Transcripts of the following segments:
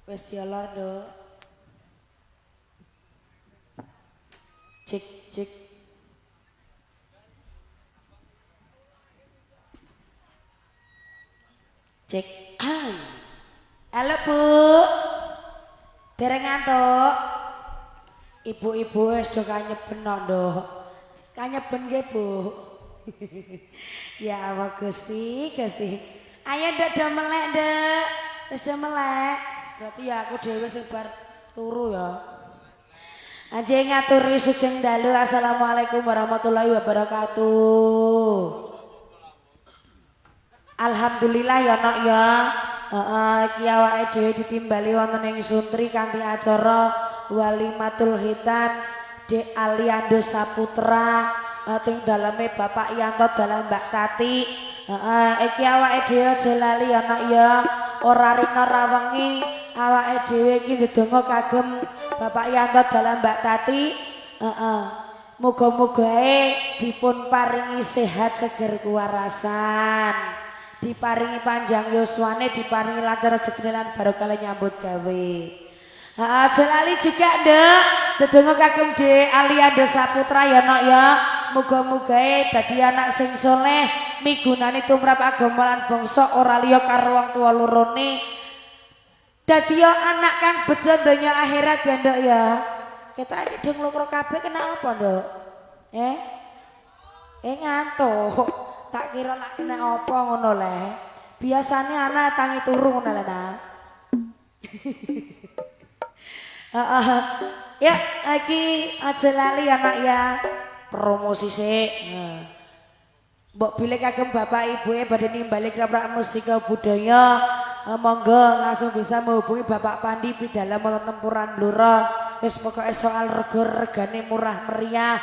Wes dialar do. Cek cek. Cek. Halo Bu. Dereng ngantuk. Ibu-ibu wis do kanyeben nduk. Kanyeben nggih Bu. Ya Allah Gusti, Gusti. Ayo nduk do melek nduk. Wis do melek. Berarti ya aku dhewe sing bar turu ya. Anjing ngaturi sugeng dalu. Assalamualaikum warahmatullahi wabarakatuh. Alhamdulillah ya nok ya. Iki awake dhewe ditimbali wonten ing Suntri kanthi acara Walimatul Khitan Dek Aliando Saputra ting daleme Bapak Yanto dalam Mbak Tati. Iki awake dhewe aja lali ya nok ya. Ora rina rawengi awake dhewe iki ndedonga kagem Bapak Yanto dalam Mbak Tati. Muga-mugae dipun paringi sehat seger kuwarasan, diparingi panjang yuswane, diparingi lancar rezekine lan barokah nyambut gawe. Jelali juga nduk, ndedonga kagem Dek Aliando Saputra ya nok ya. Muga-mugae dadi anak sing soleh, migunani tumrap agama lan bangsa ora liya karo wong tuwa lorone. Dadi anak kang bejo donya akhirat ya nduk ya. Kita ini dong lukro kabeh kena apa nduk? Ngantuk. Tak kira nak kena apa ngono le. Biasane anak tangi turu ngono le ta. Ya, iki aja lali anak ya. Promosi sik. Mbok bilih kagem Bapak Ibu badhe nimbali keprak musika budaya. Monggo langsung bisa menghubungi Bapak Pandi Pidala wonten Tempuran Blora. Wis pokoke soal regane murah meriah.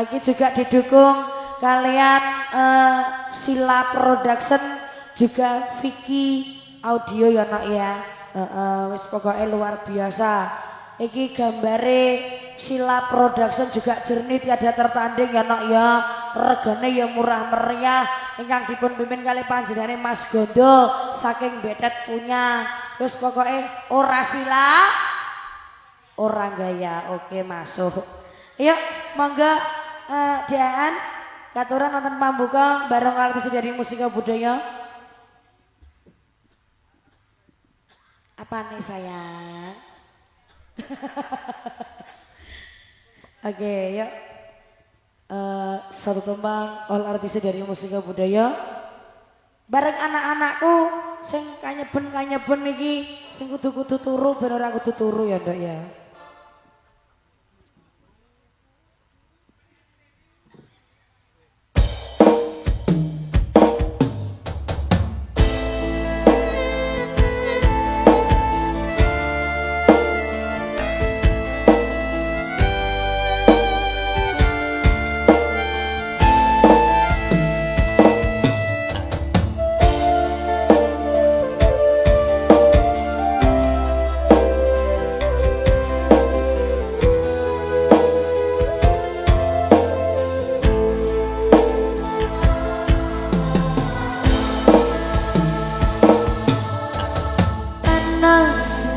Iki juga didukung kalian Sila Production juga Vicky Audio ya nak ya. Wis pokoke luar biasa. Iki gambare Sila Production juga jernih tiada tertanding ya nak ya. Regane ya murah meriah ingkang dipun pimpin kali panjenengane Mas Gondo saking Bedet punya. Wis pokoke ora sila ora gaya. Oke masuk. Yuk monggo Dean katuran nonton pambuka bareng artis dari musika budaya. Apa nih sayang? Oke yuk. Satu tembang all artis dari musika budaya bareng anak-anakku sing kanyeben iki sing kudu turu ben ora kudu turu ya nduk ya.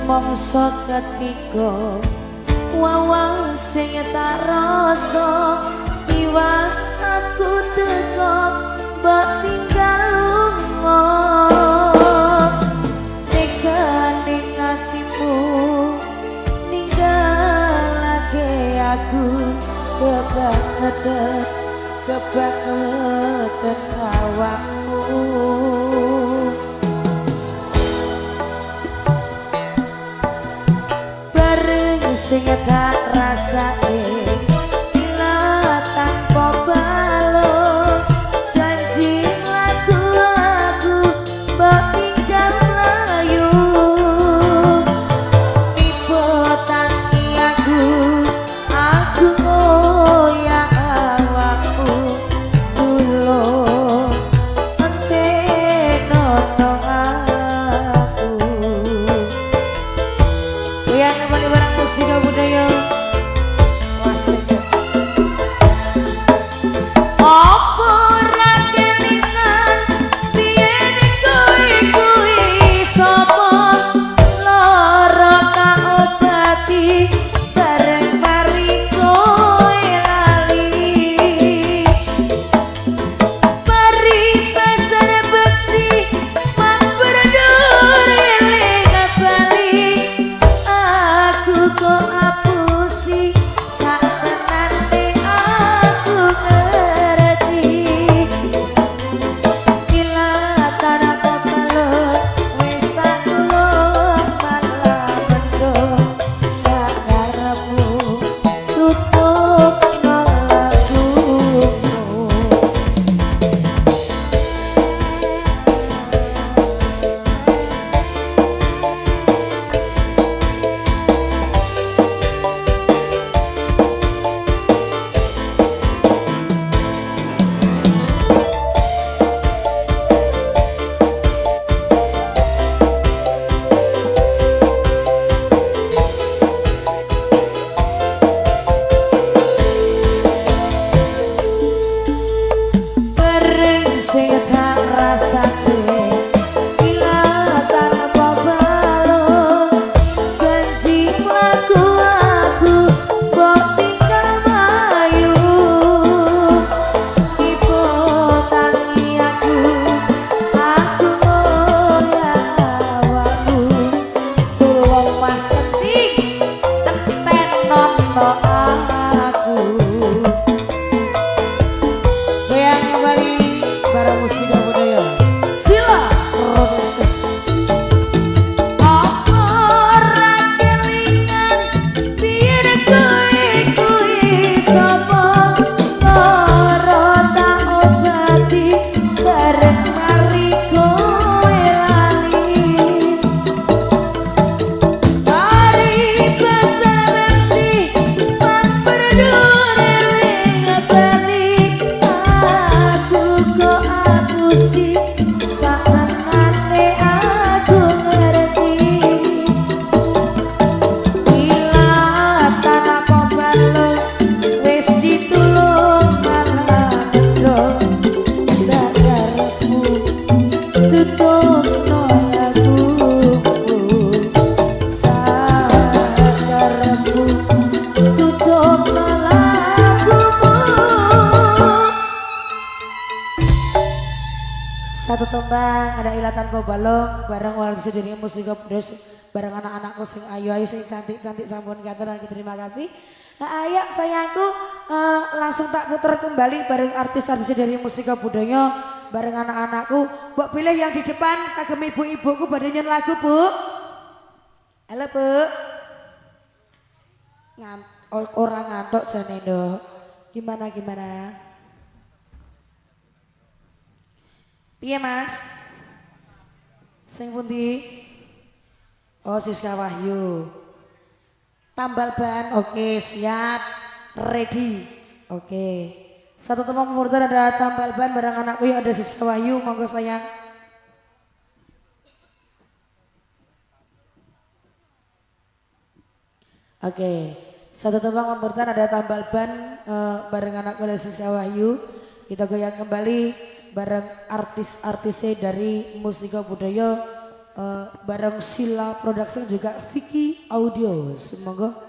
Mongso ketiga wawa sing tak rasa iwas aku teko mbok tinggal lunga ning atimu ninggalake aku kebangetan awakmu. Sing tak rasake bila tanpa balon janji lagu aku mbok tinggal mlayu tiba tangi aku ngoyak awakmu dulu ente nono aku yang kembali barang musika budaya. Lor no aku. Goyang kembali bareng musik budaya. Sila produksi. Satu tembang ada ilatan balong bareng warga sedherek musik Bros bareng anak-anakku sing ayu-ayu sing cantik-cantik sampun katur dan terima kasih. Nah, ayo sayangku langsung tak putar kembali bareng artis-artis dari musik budaya bareng anak-anakku. Mbok pilih yang di depan kagem ibu-ibuku badhe nyanyi lagu, Bu. Halo, Bu. Orang ngantuk jane, Nduk. Gimana? Piye Mas? Sing pundi? Oh Siska Wahyu. Tambal ban, oke siap, ready, oke. Satu teman pemurtan ada tambal ban barang anakku yang ada Siska Wahyu, monggo sayang. Oke, satu teman pemurtan ada tambal ban bareng anakku dari Siska Wahyu. Kita goyang kembali bareng artis-artisnya dari musika budaya bareng Sila Production juga Vicky Audio. Semoga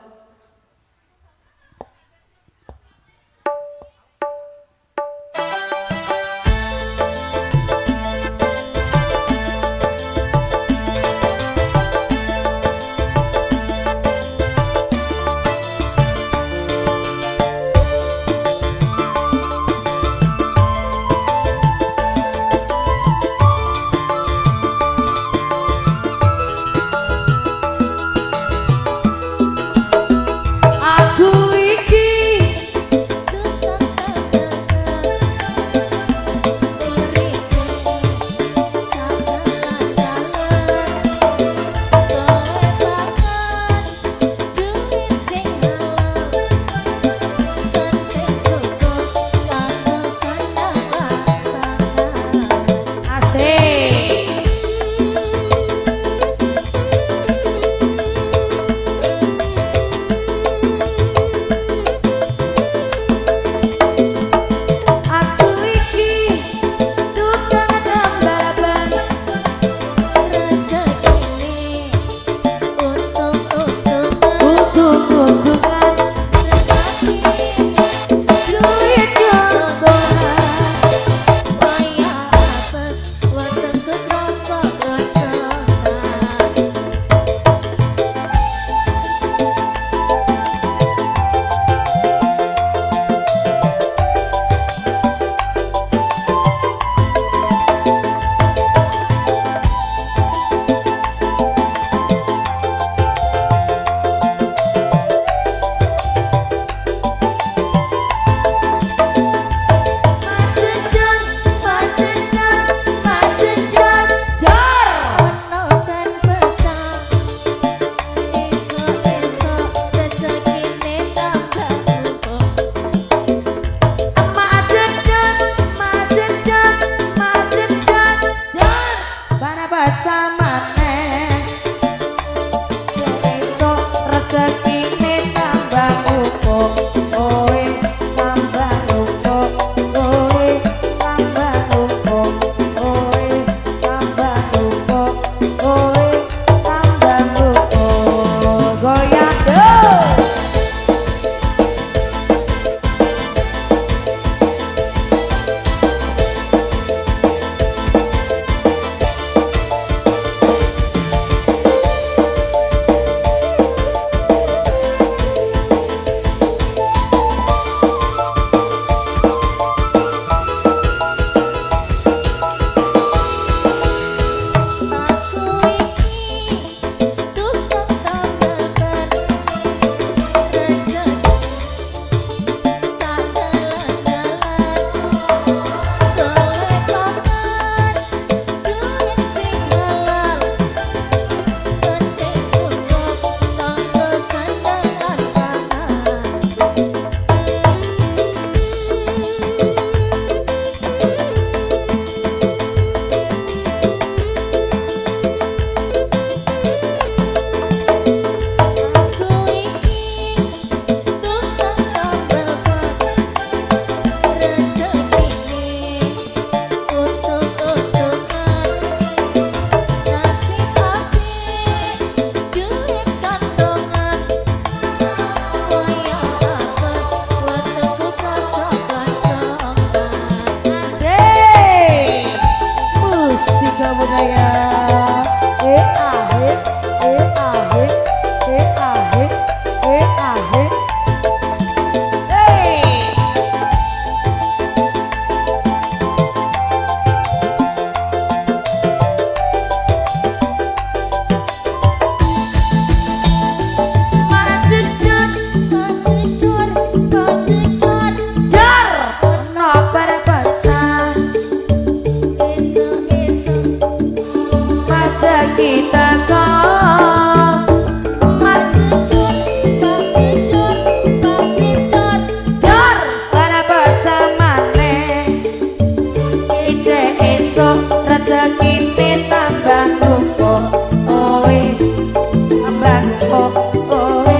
lumpuh kowe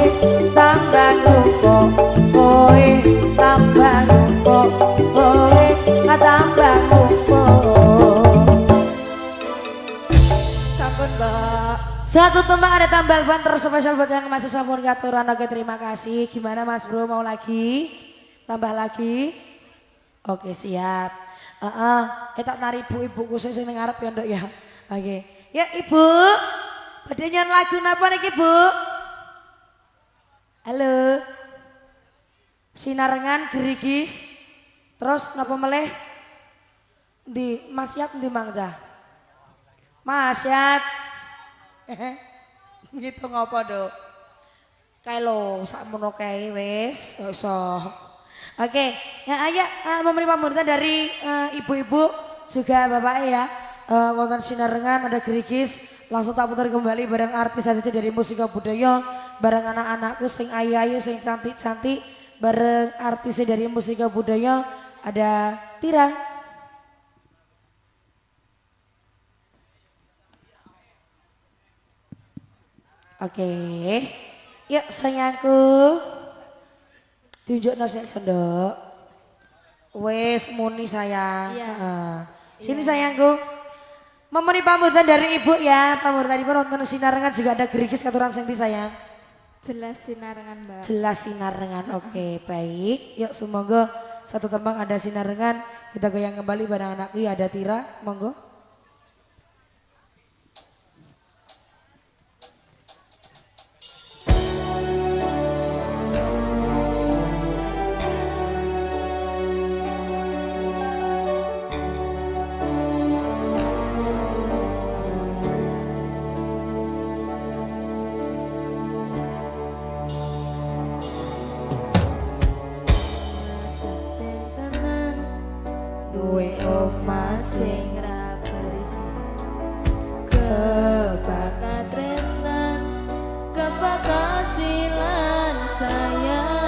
tambah lumpuh kowe tambah lumpuh kowe tambah lumpuh. Sampun Mbak. Satu tembang ada tambal ban terus spesial buat yang masih sampun katuran. Oke terima kasih. Gimana Mas Bro mau lagi? Tambah lagi? Oke siap. Tak nari ibu khusus yang ngarep ya Ndok ya. Oke. Ya Ibu. Badhe nyanyi lagu napa niki Bu? Halo. Sinarengan gerigis. Terus napa meleh? Di Mas Yat ndi mangja? Mas Yat. Gitu ngopo Dok? Kae lho sakmono kae wis iso. Oke, ya ayo memberi pamuritan dari ibu-ibu juga bapak ya. Wonten sinarengan ada gerigis, langsung tak putar kembali bareng artis-artis dari musika budaya, bareng anak-anakku sing ayu-ayu sing cantik-cantik, bareng artis dari musika budaya ada Tira. Oke, yuk sayangku, tunjuk nasi Ndok. Wes muni sayang. Iya. Sini sayangku. Memberi pamuritan dari ibu ya. Pamuritan ibu nonton sinarengan juga ada gerigis katuran senti sayang. Jelas sinarengan Mbak. Jelas sinarengan. Oke baik. Yuk semoga satu tembang ada sinarengan. Kita goyang kembali bareng anakku ada Tira. Monggo. Duwe omah sing ra berisi kebakat tresnan kepakasilan sayang.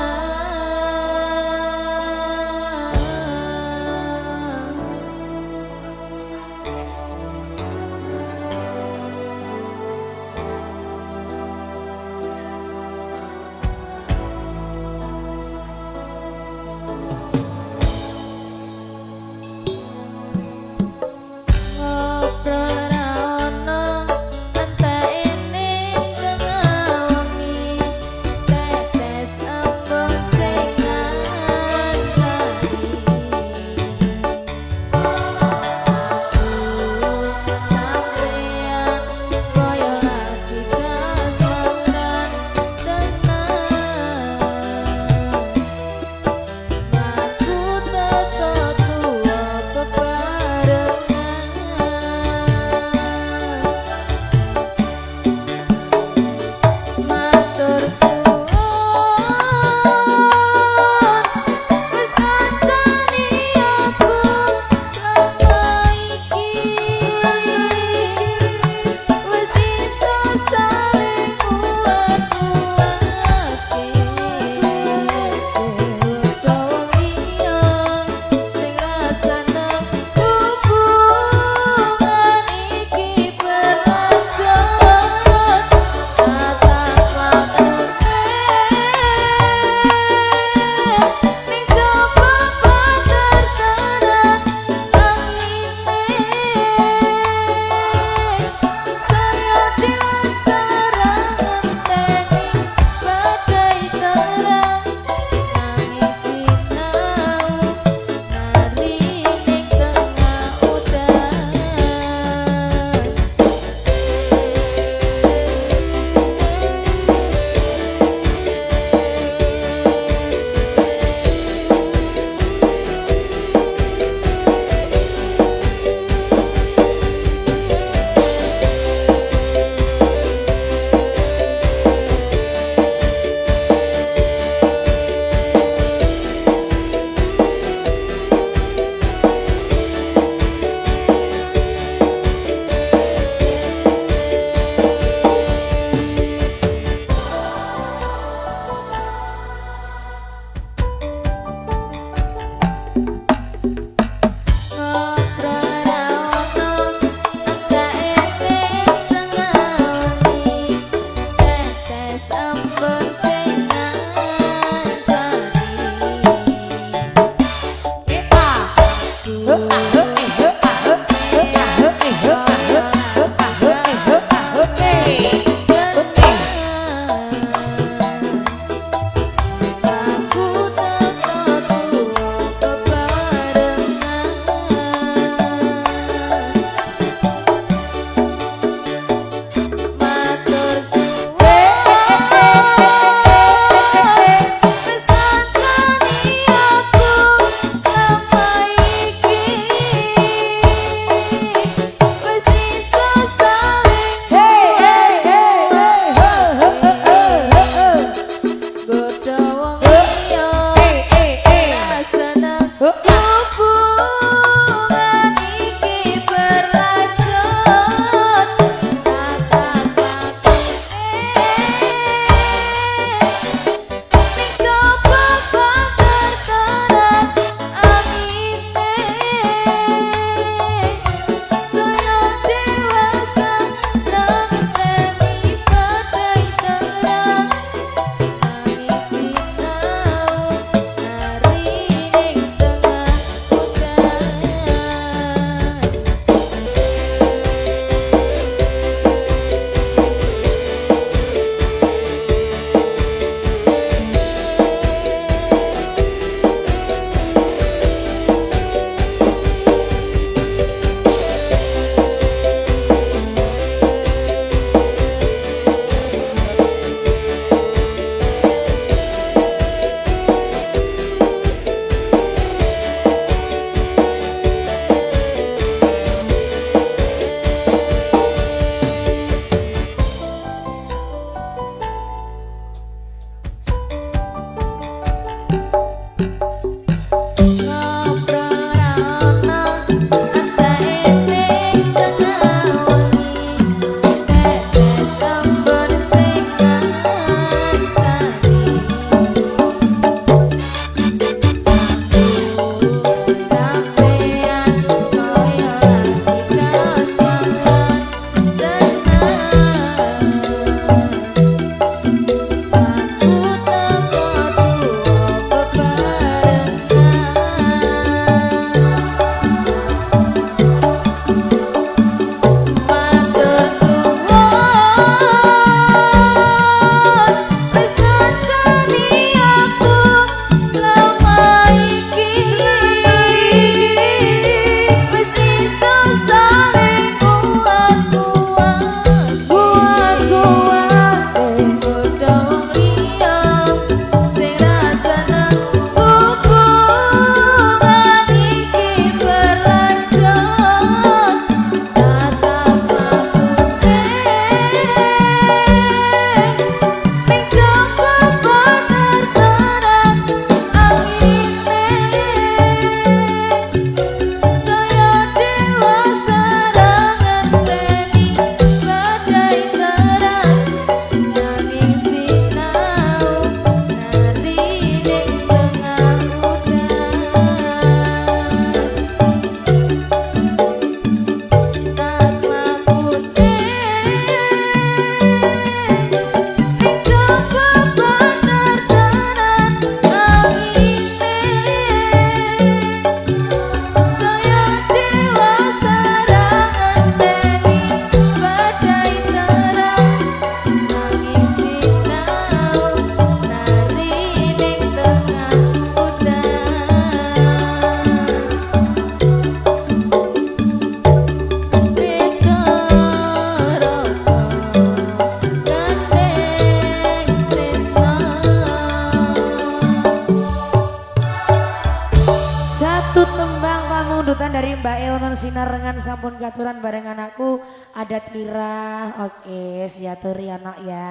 sinarengan sampun katuran bareng anakku adat Ira. Oke, siatur ya anak ya.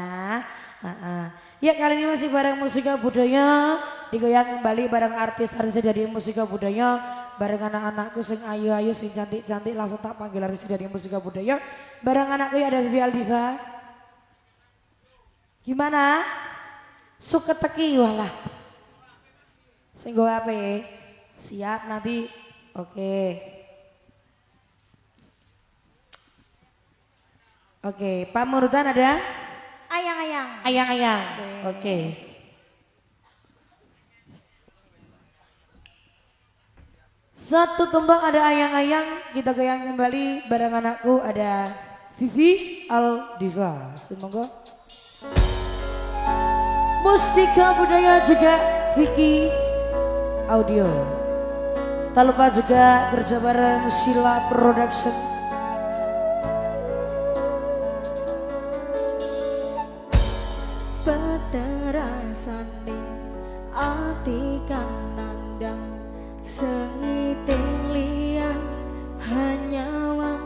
Ya kali ini masih bareng musika budaya, digoyang kembali bareng artis-artis dari musika budaya, bareng anak-anakku sing ayu-ayu sing cantik-cantik, langsung tak panggil artis dari musika budaya. Bareng anakku ya ada Vivi Aldiva. Gimana? Suka teki walah. Sing go apa ya? Siap nanti. Oke. Oke, pamurutan ada? ayang-ayang. Ayang-ayang. Oke. Satu tembang ada ayang-ayang, kita goyang kembali bareng anakku ada Vivi Aldiva. Semoga Mustika Budaya juga Vicky Audio. Tak lupa juga kerja bareng Sila Production. Pederasaning ati kang nandang sengiting liyan hanyawang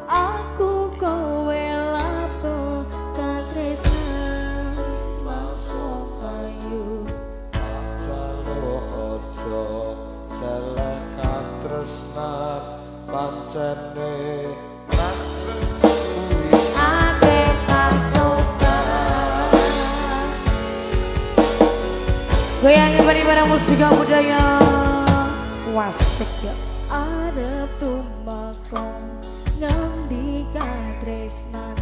aku kowe lapo katresnan masuk ayu jalo ojo selekan tresnan pancene Goyang kembali bareng Mustika Budaya. Wasik ya. arep tumakong ngendi katresnan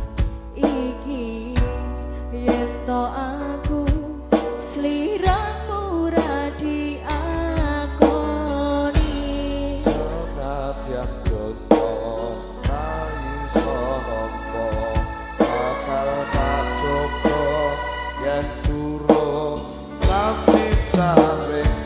iki yen to aku sliramu ra diakoni senadyan dodo iso nampa bakal kacoba yen durung tapi sampe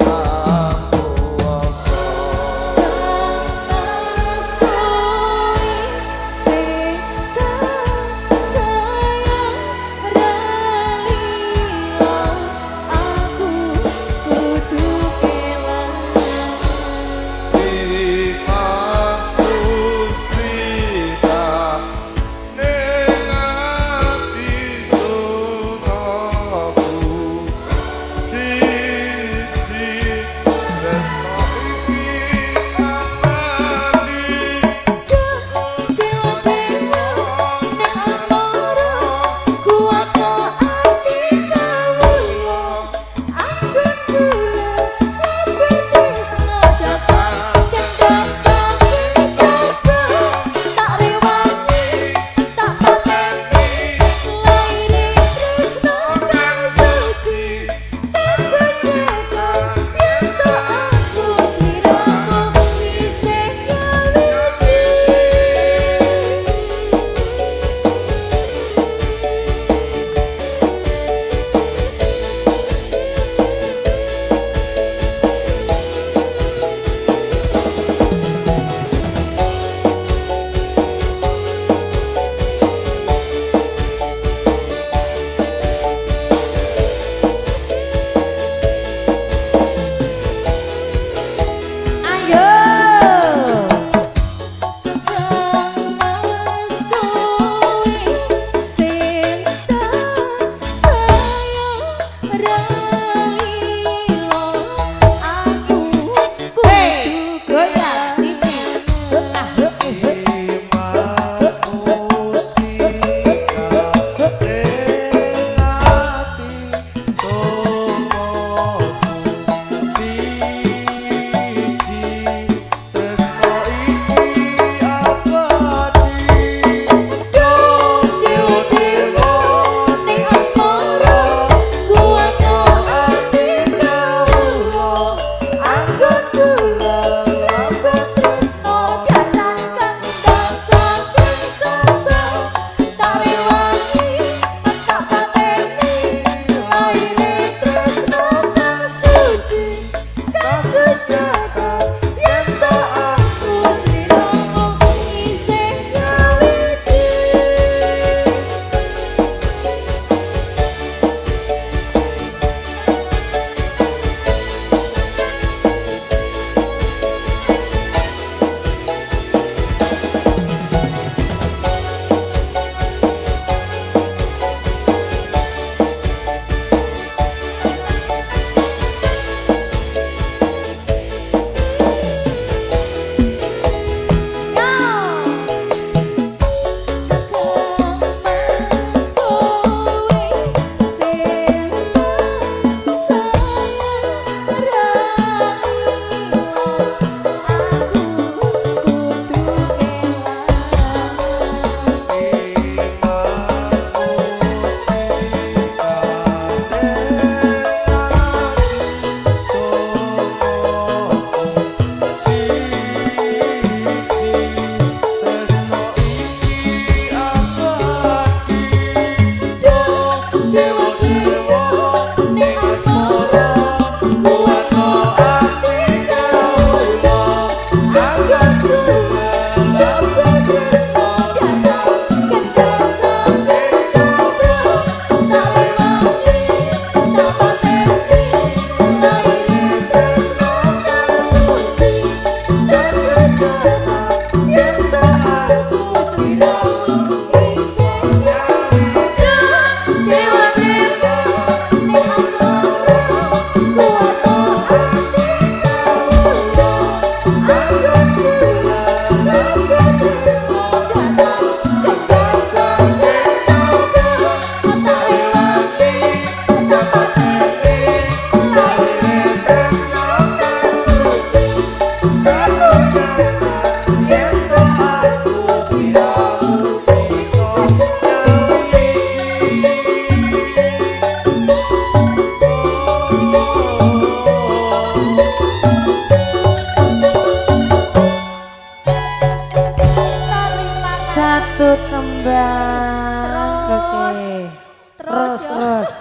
Satu tembang. Terus. Oke. Terus, Terus.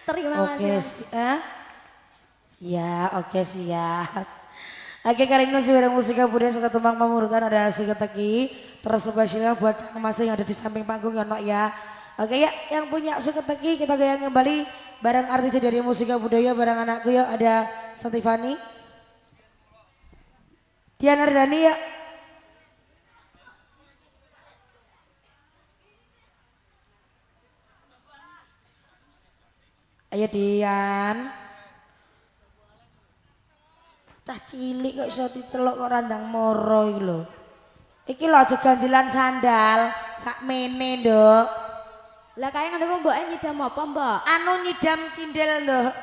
Terima Oke, kasih. Ya, oke siap. Oke, kali ini suara musik budaya suka tumbang pemurkan ada seketeki. Terus spesialnya buat Kang Mas yang ada di samping panggung ya, Nok ya. Oke ya, yang punya seketeki kita goyang kembali bareng artis dari musik budaya bareng anakku ya, ada Santifani. Diana Ardani ya. Ayo Dian. Cah cilik kok iso diceluk kok randang moro iki lho. Iki lho aja ganjilan sandal, sakmene, Nduk. Lah kaya ngono kok mbok nyidam apa, Mbok? Anu nyidam cindil, Nduk.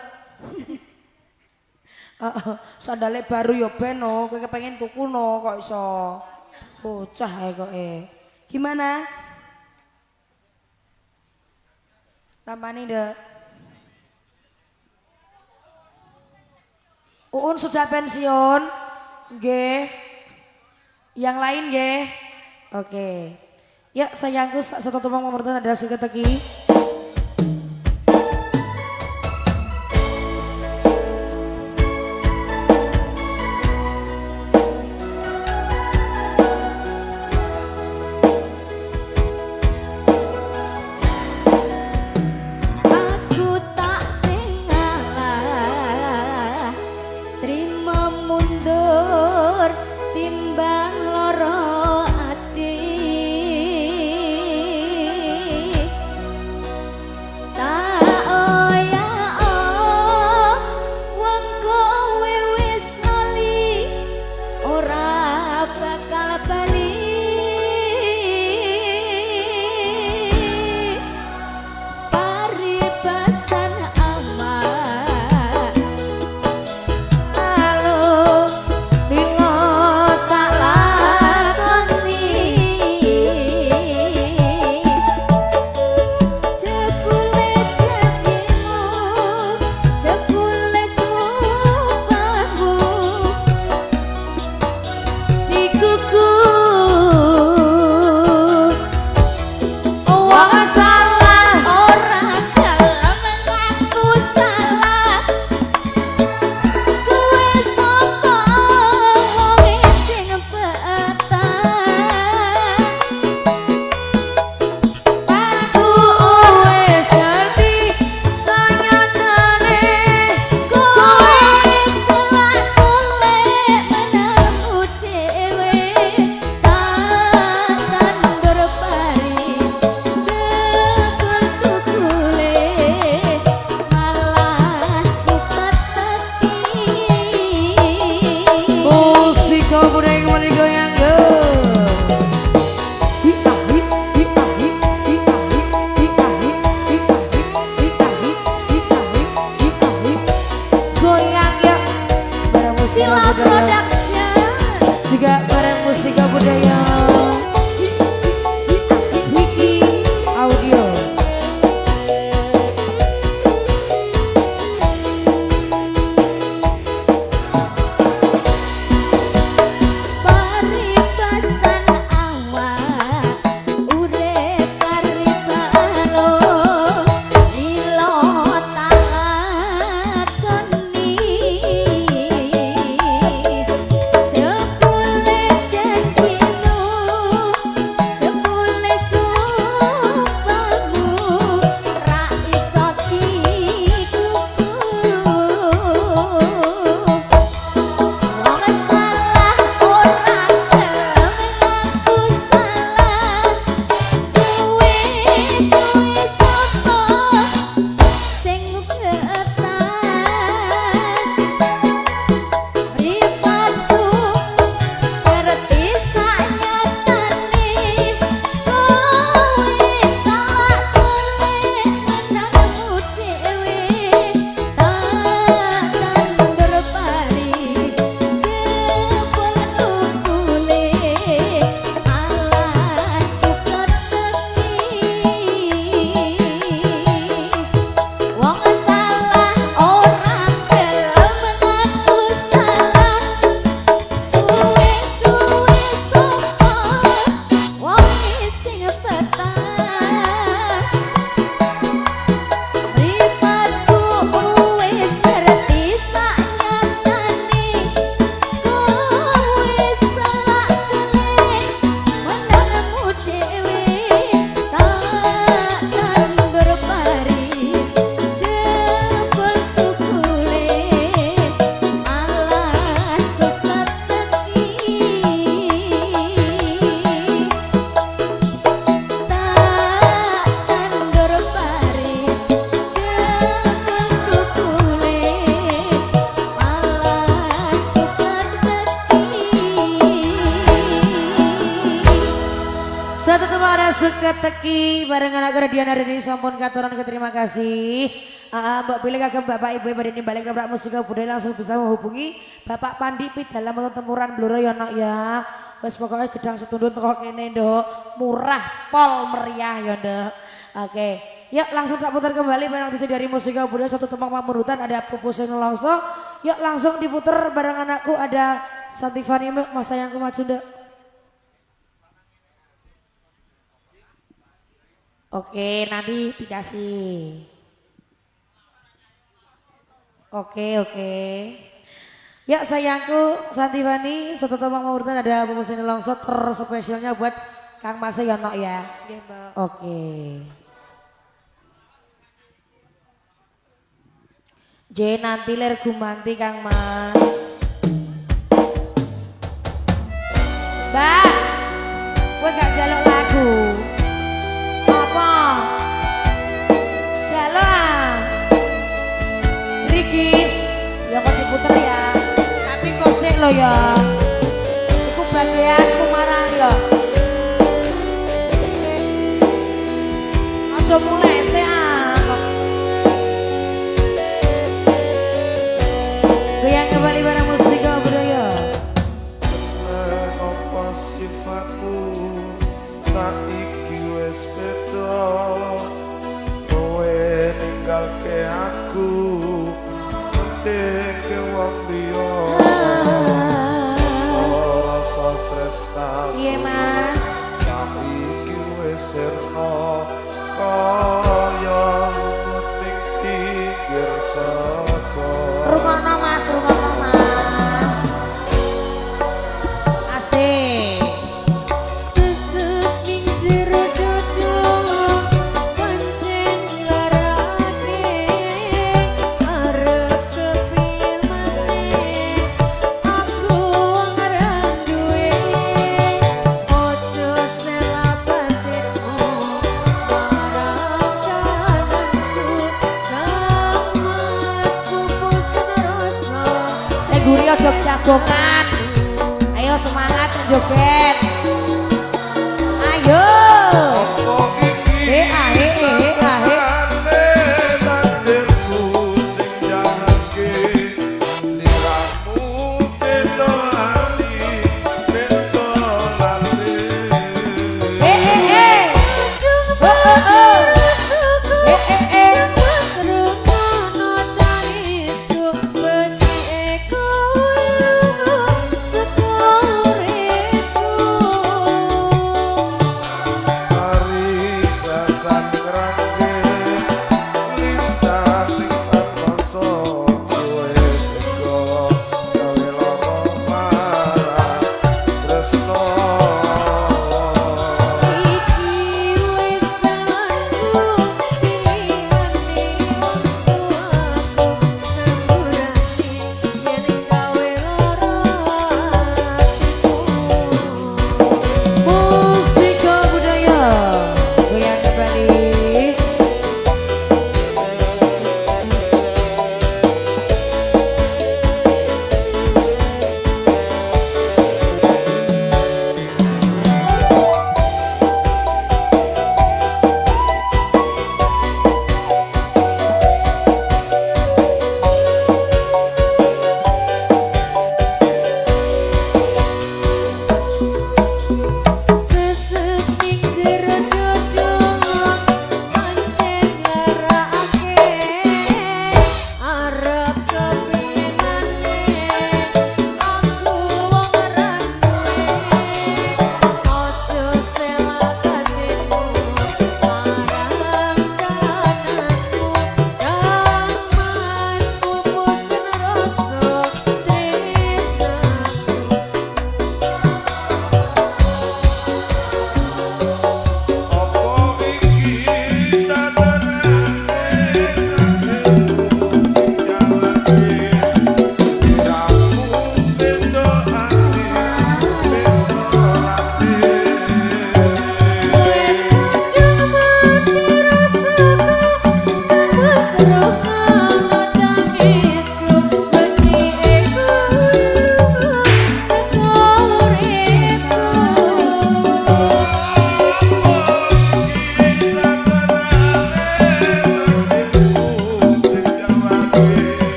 Sandale baru ya ben no, kowe kepengin tuku no kok iso. Bocah ae kok Gimana? Tampani, Nduk. Uun sudah pensiun, nggih. Yang lain nggih. Oke. Ya sayangku satu tumpang pemerintahan adalah seketeki. Aku tak salah, terima mundur timbang loro ati. Tak wong kowe wis nali ora bakal bali. Paribasan amat Halo, Bimo tak lakoni sepule janjimu, sepule sumpahmu dikuku wong salah. orang dalam aku salah. Suwe sapa wong sing petang. Aku wis ngerti sanyatane Kowe salah golek menarmu dhewe. Tandur pari jebul tukule malah sifat teki. musik budaya kembali goyang yo. Goyang ya. Barang musik Sila budaya. Production. Juga barang musik budaya. Wiki audio. Paribasan awak urip paribalo Seteki bareng anak Diana Reni sampun katuran terima kasih. Mbak pilih kagem Bapak Ibu pada ini balik nabrak musik budaya langsung bisa menghubungi Bapak Pandipit dalam pertemuan Bluro ya nak ya. Wes pokoknya gedang setundun teko kene nduk, murah pol meriah ya nduk. Oke. Yuk langsung tak putar kembali bareng dari musik budaya satu tembang pamurutan ada Pupuseno Longso. Yuk langsung diputar bareng anakku ada Santifani Mas sayangku maju nduk. Oke, nanti dikasih. Oke. Ya sayangku Santifani satu tembang pamurutan ada Pupuseno Longso terspesialnya buat Kang Mas Yono ya. Nggih, Mbak. Oke. J nanti ler gumanti Kang Mas. Mbak, gue gak jaluk lagu. Apa? Jaluk Rikis, ya kok diputer ya. Tapi kok sik lo ya. Iku bagianku marah ya. Aja mulai sik Goyang kembali bareng musik budaya. Apa sifatku saiki wis beda, kowe ninggalke aku penting wong liya. Rasa tresnaku Iya Mas. saiki wis sirna kaya puting pinggir saka. Rungokno Mas. Asik. Susut ning jero dodo pancen larake arep kepiye maneh aku ora duwe ojo selapatmu marang kananku Mas Pupuseno rasa Seguri ojo jagongan. Ayo semangat joget. Ayo. Sekore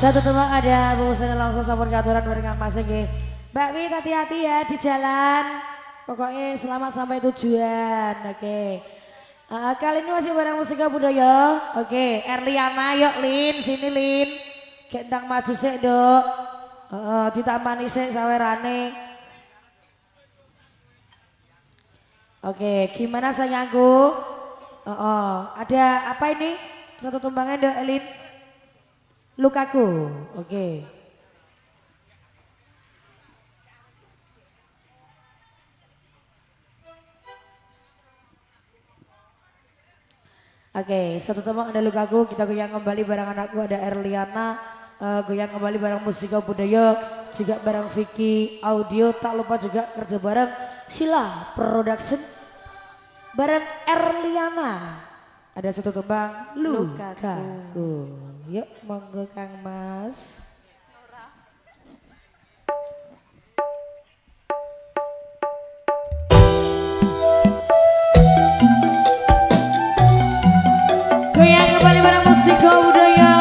Satu tembang ada bungkusannya langsung sampun katuran bareng Mas nggih. Mbak Wi hati-hati ya di jalan. Pokoknya selamat sampai tujuan. Oke. Kali ini masih bareng musika budaya. Oke, Erliana yuk Lin, sini Lin. Gendang maju sik, Dok. Ditamani sik sawerane. Oke, gimana sayangku? Ada apa ini? Satu tembangnya Dok Lin. Lukaku, oke. Oke, satu tembang ada Lukaku, kita goyang kembali bareng anakku ada Erliana, goyang kembali bareng Musika Budaya, juga bareng Vicky Audio, tak lupa juga kerja bareng Sila Production, bareng Erliana. Ada satu tembang Lukaku. Yuk monggo Kang Mas. Goyang kembali bareng Musika Budaya.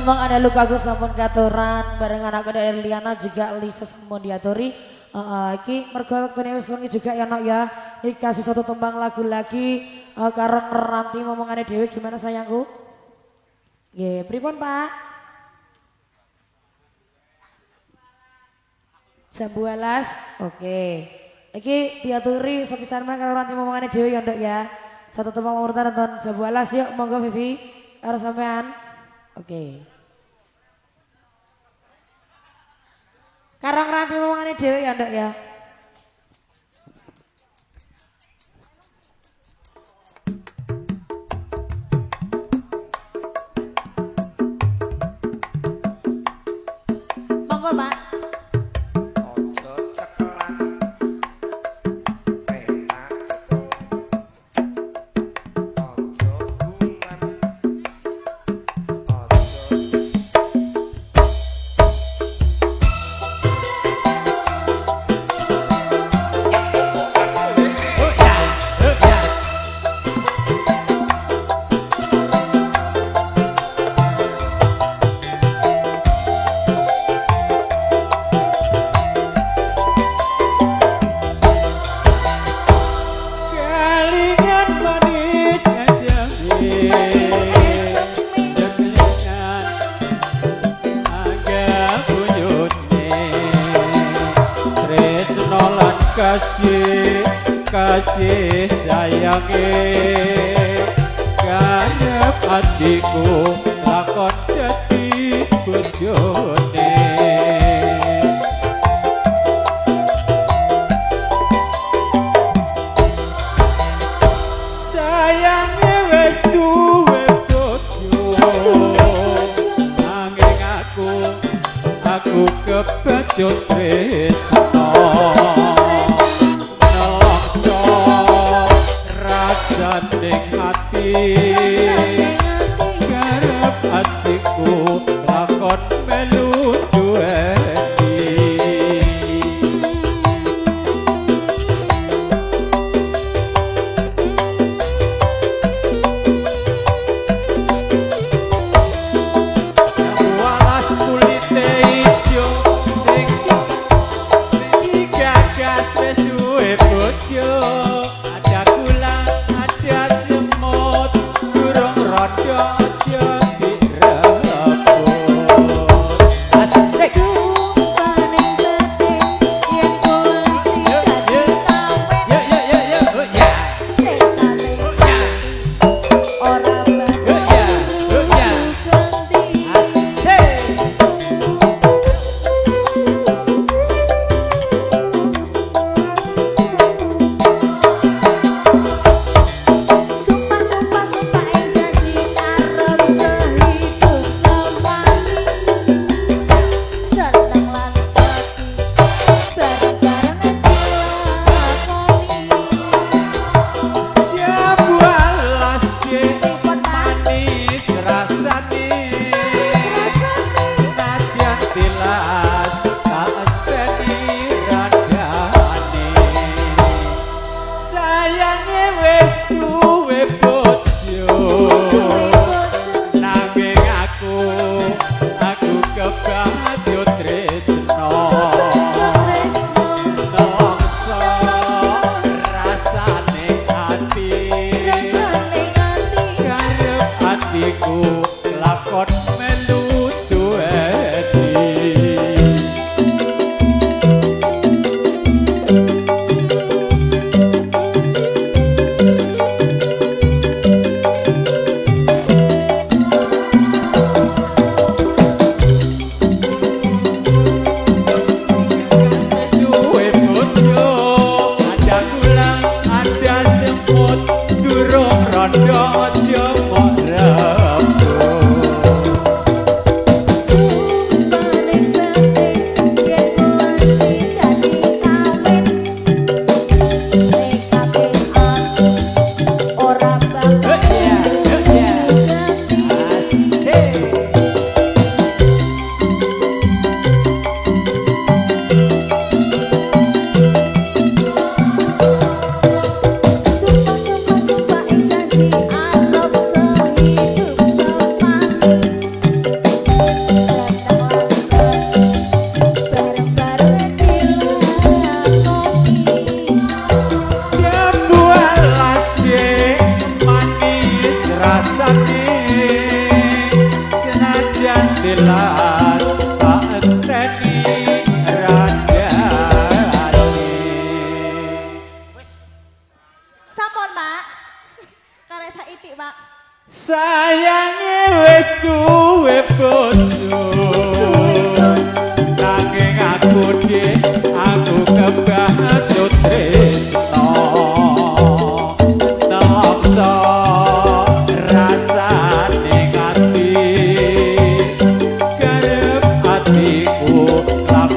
Sembang ada luka aku sampun katuran bareng anak dari Liana juga Lisa sampun diaturi. Iki mergo kene wis wengi juga ya Nok ya. Iki kasih satu tembang lagu lagi karo Ranti momongane dhewe gimana sayangku? Nggih, pripun Pak? Jam 12. Oke. Iki diaturi sepisan meneh karo Ranti momongane dhewe ya Nduk ya. Satu tembang urutan nonton jam 12 yuk monggo Vivi karo sampean. Oke. Karang Ranti ngomongane dhewe ya Nduk ya. Monggo Pak. Ojo cekelan penak ojo bungan ojo Kelingan manis kasih Kelingan agak buyutnya Tresno lan kasih sayangnya Kanyep hatiku lakon jadi bujone Sayangnya wes duwe bojo Nanging aku kepecut tresno Nelongso rasa ning hati Garep hatiku lakon melu duweni Walas kulite ijo sing gagas wis duwe bojo ada kula ada semut durung rada aja direbo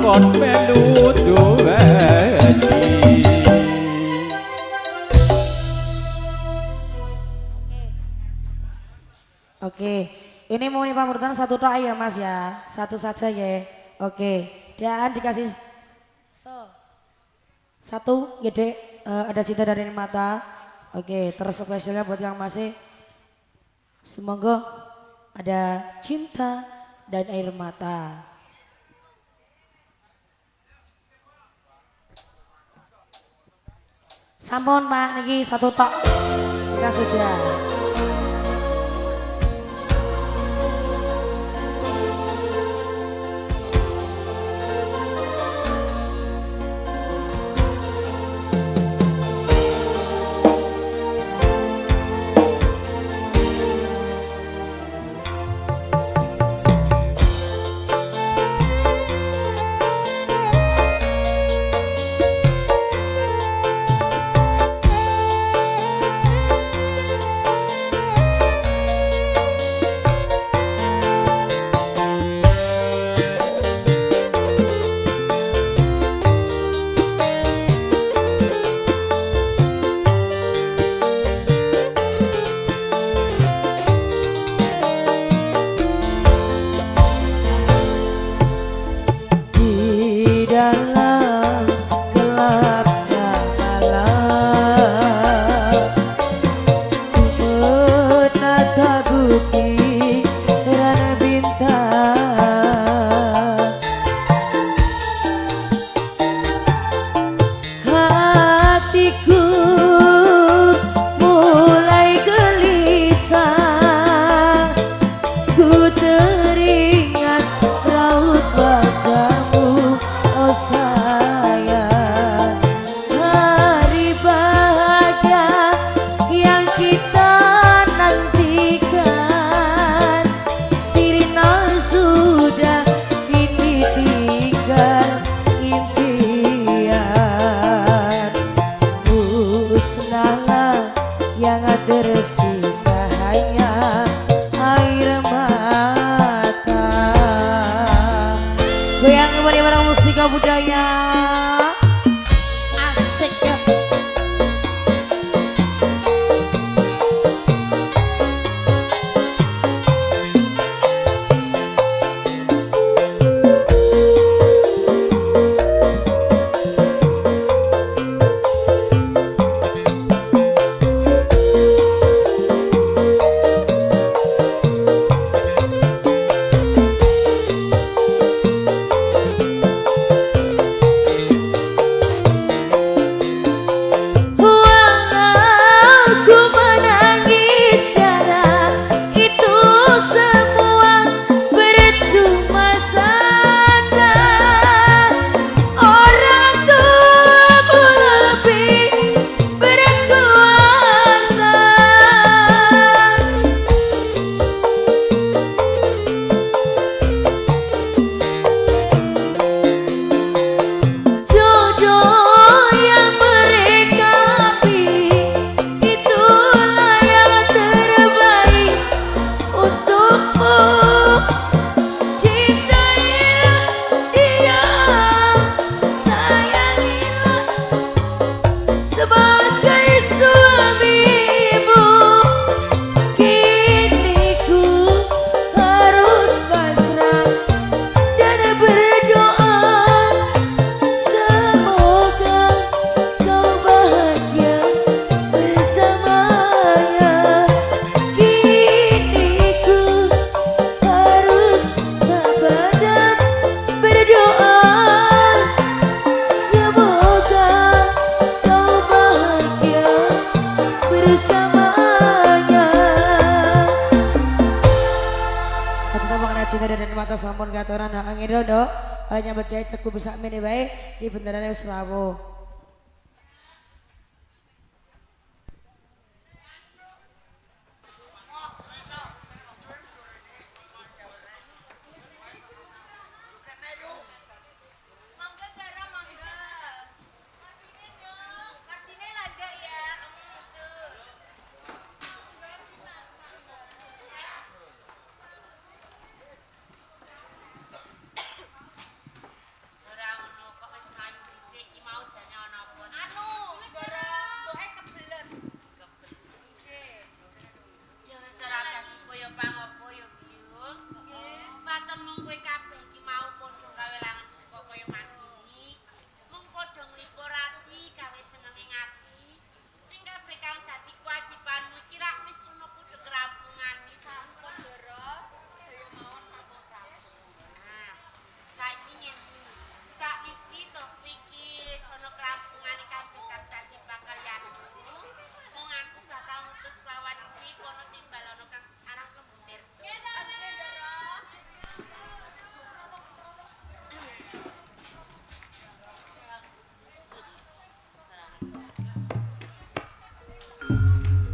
lakon melu duweni. Oke, ini mau nih pamurtan satu tok ya Mas ya, satu saja ya. Oke, dan dikasih satu gede ada cinta dari mata. Oke, terus spesialnya buat yang masih semoga ada cinta dan air mata. Sampun Pak niki satu tok kita sudah. Budaya asik ya. cinta dan mata sampun katoran angin rodo oleh nyambut gawe cukup bisa mene wae di bendaran wis rawuh.